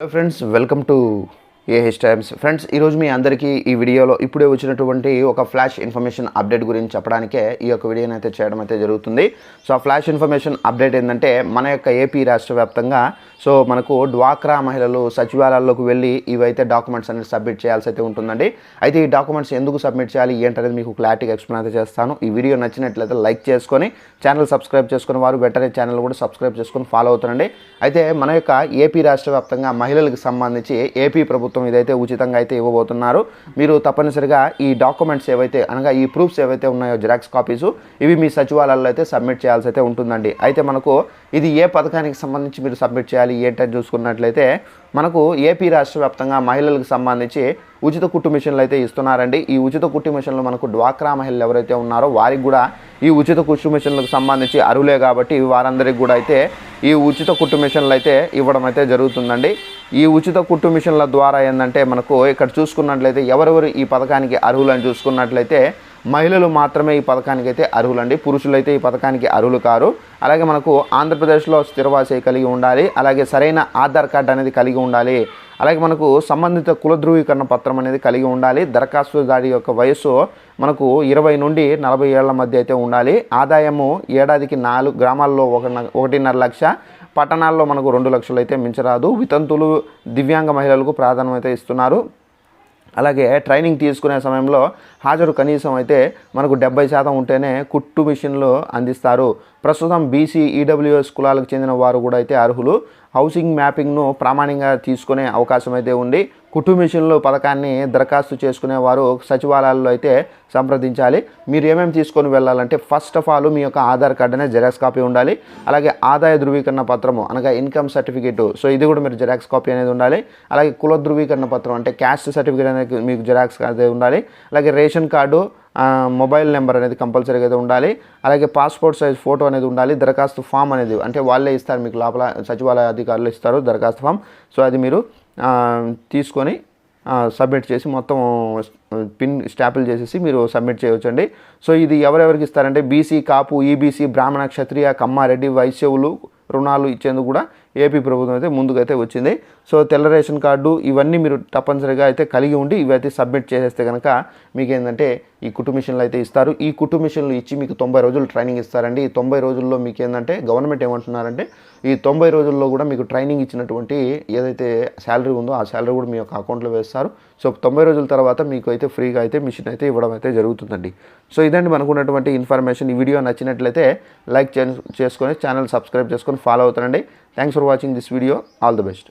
Hello friends, welcome to AH times. Friends, ఈరోజు మీ అందరికీ ఈ వీడియోలో ఇప్పుడే వచ్చినటువంటి ఒక ఫ్లాష్ ఇన్ఫర్మేషన్ అప్డేట్ గురించి చెప్పడానికే ఈ యొక్క వీడియోని అయితే చేయడం అయితే జరుగుతుంది. సో ఆ ఫ్లాష్ ఇన్ఫర్మేషన్ అప్డేట్ ఏంటంటే మన యొక్క ఏపీ రాష్ట్ర వ్యాప్తంగా మనకు డ్వాక్రా మహిళలు సచివాలయాల్లోకి వెళ్ళి ఇవైతే డాక్యుమెంట్స్ అనేది సబ్మిట్ చేయాల్సి అయితే ఉంటుందండి. అయితే ఈ డాక్యుమెంట్స్ ఎందుకు సబ్మిట్ చేయాలి ఏంటనేది మీకు క్లారిటీగా ఎక్స్ప్లెయిన్ అయితే చేస్తాను. ఈ వీడియో నచ్చినట్లయితే లైక్ చేసుకొని ఛానల్ సబ్స్క్రైబ్ చేసుకుని వారు వెంటనే ఛానల్ కూడా సబ్స్క్రైబ్ చేసుకొని ఫాలో అవుతారండి. అయితే మన యొక్క ఏపీ రాష్ట్ర వ్యాప్తంగా మహిళలకు సంబంధించి ఏపీ ప్రభుత్వం ఇదైతే ఉచితంగా అయితే ఇవ్వబోతున్నారు. మీరు తప్పనిసరిగా ఈ డాక్యుమెంట్స్ ఏవైతే అనగా ఈ ప్రూఫ్స్ ఏవైతే ఉన్నాయో జిరాక్స్ కాపీస్ ఇవి మీ సచివాలయాల్లో అయితే సబ్మిట్ చేయాల్సి అయితే ఉంటుందండి. అయితే మనకు ఇది ఏ పథకానికి సంబంధించి మీరు సబ్మిట్ చేయాలి ఏంటని చూసుకున్నట్లయితే మనకు ఏపీ రాష్ట్ర వ్యాప్తంగా మహిళలకు సంబంధించి ఉచిత కుట్టు మిషన్లు అయితే ఇస్తున్నారండి. ఈ ఉచిత కుట్టు మిషన్లు మనకు డ్వాక్రా మహిళలు ఎవరైతే ఉన్నారో వారికి కూడా ఈ ఉచిత కుట్టు మిషన్లకు సంబంధించి అర్హులే కాబట్టి వారందరికీ కూడా అయితే ఈ ఉచిత కుట్టు మిషన్లు అయితే ఇవ్వడం అయితే జరుగుతుందండి. ఈ ఉచిత కుట్టు మిషన్ల ద్వారా ఏంటంటే మనకు ఇక్కడ చూసుకున్నట్లయితే ఎవరెవరు ఈ పథకానికి అర్హులని చూసుకున్నట్లయితే మహిళలు మాత్రమే ఈ పథకానికి అయితే అర్హులండి. పురుషులైతే ఈ పథకానికి అర్హులు కారు. అలాగే మనకు ఆంధ్రప్రదేశ్లో స్థిరవాసి కలిగి ఉండాలి, అలాగే సరైన ఆధార్ కార్డు అనేది కలిగి ఉండాలి, అలాగే మనకు సంబంధిత కుల ధృవీకరణ పత్రం అనేది కలిగి ఉండాలి. దరఖాస్తుదారి యొక్క వయస్సు మనకు 20 నుండి 40 ఏళ్ల మధ్య అయితే ఉండాలి. ఆదాయము ఏడాదికి 4 గ్రామాల్లో 1.5 లక్ష, పట్టణాల్లో మనకు 2 లక్షలు అయితే మించరాదు. వితంతులు, దివ్యాంగ మహిళలకు ప్రాధాన్యం అయితే ఇస్తున్నారు. అలాగే ట్రైనింగ్ తీసుకునే సమయంలో హాజరు కనీసం అయితే మనకు 70% ఉంటేనే కుట్టు మిషన్లు అందిస్తారు. ప్రస్తుతం బీసీ, ఈడబ్ల్యూఎస్ కులాలకు చెందిన వారు కూడా అయితే అర్హులు. హౌసింగ్ మ్యాపింగ్ను ప్రామాణికంగా తీసుకునే అవకాశం అయితే ఉంది. కుట్టు మిషన్లు పథకాన్ని దరఖాస్తు చేసుకునే వారు సచివాలయాల్లో అయితే సంప్రదించాలి. మీరు ఏమేమి తీసుకొని వెళ్ళాలంటే ఫస్ట్ ఆఫ్ ఆల్ మీ యొక్క ఆధార్ కార్డు అనేది జిరాక్స్ కాపీ ఉండాలి. అలాగే ఆదాయ ధృవీకరణ పత్రము అనగా ఇన్కమ్ సర్టిఫికేటు, ఇది కూడా మీరు జిరాక్స్ కాపీ అనేది ఉండాలి. అలాగే కుల ధృవీకరణ పత్రం అంటే క్యాస్ట్ సర్టిఫికేట్ అనేది మీకు జిరాక్స్ అనేది ఉండాలి. అలాగే రేషన్ కార్డు, మొబైల్ నెంబర్ అనేది కంపల్సరీగా అయితే ఉండాలి. అలాగే పాస్పోర్ట్ సైజ్ ఫోటో అనేది ఉండాలి. దరఖాస్తు ఫామ్ అనేది అంటే వాళ్ళే ఇస్తారు, మీకు లోపల సచివాలయ అధికారులు ఇస్తారు దరఖాస్తు ఫామ్. అది మీరు తీసుకొని సబ్మిట్ చేసి మొత్తం పిన్ స్టాంపుల్ చేసేసి మీరు సబ్మిట్ చేయవచ్చండి. ఇది ఎవరెవరికి ఇస్తారంటే బీసీ, కాపు, ఈబీసీ, బ్రాహ్మణ, క్షత్రియ, కమ్మ, రెడ్డి, వైశ్యవులు రుణాలు ఇచ్చేందుకు కూడా ఏపీ ప్రభుత్వం అయితే ముందుకైతే వచ్చింది. తెల్ల రేషన్ కార్డు ఇవన్నీ మీరు తప్పనిసరిగా అయితే కలిగి ఉండి ఇవైతే సబ్మిట్ చేసేస్తే కనుక మీకు ఏంటంటే ఈ కుట్టు మిషన్లు అయితే ఇస్తారు. ఈ కుట్టు మిషన్లు ఇచ్చి మీకు 90 రోజులు ట్రైనింగ్ ఇస్తారండి. ఈ 90 రోజుల్లో మీకు ఏంటంటే గవర్నమెంట్ ఏమంటున్నారంటే ఈ 90 రోజుల్లో కూడా మీకు ట్రైనింగ్ ఇచ్చినటువంటి ఏదైతే శాలరీ ఉందో ఆ శాలరీ కూడా మీ యొక్క అకౌంట్లో వేస్తారు. 90 రోజుల తర్వాత మీకు అయితే ఫ్రీగా అయితే మిషన్ అయితే ఇవ్వడం అయితే జరుగుతుందండి. ఇదండి మనకున్నటువంటి ఇన్ఫర్మేషన్. ఈ వీడియో నచ్చినట్లయితే లైక్ చేసుకొని ఛానల్ సబ్స్క్రైబ్ చేసుకొని ఫాలో అవుతారండి. Thanks for watching this video. All the best.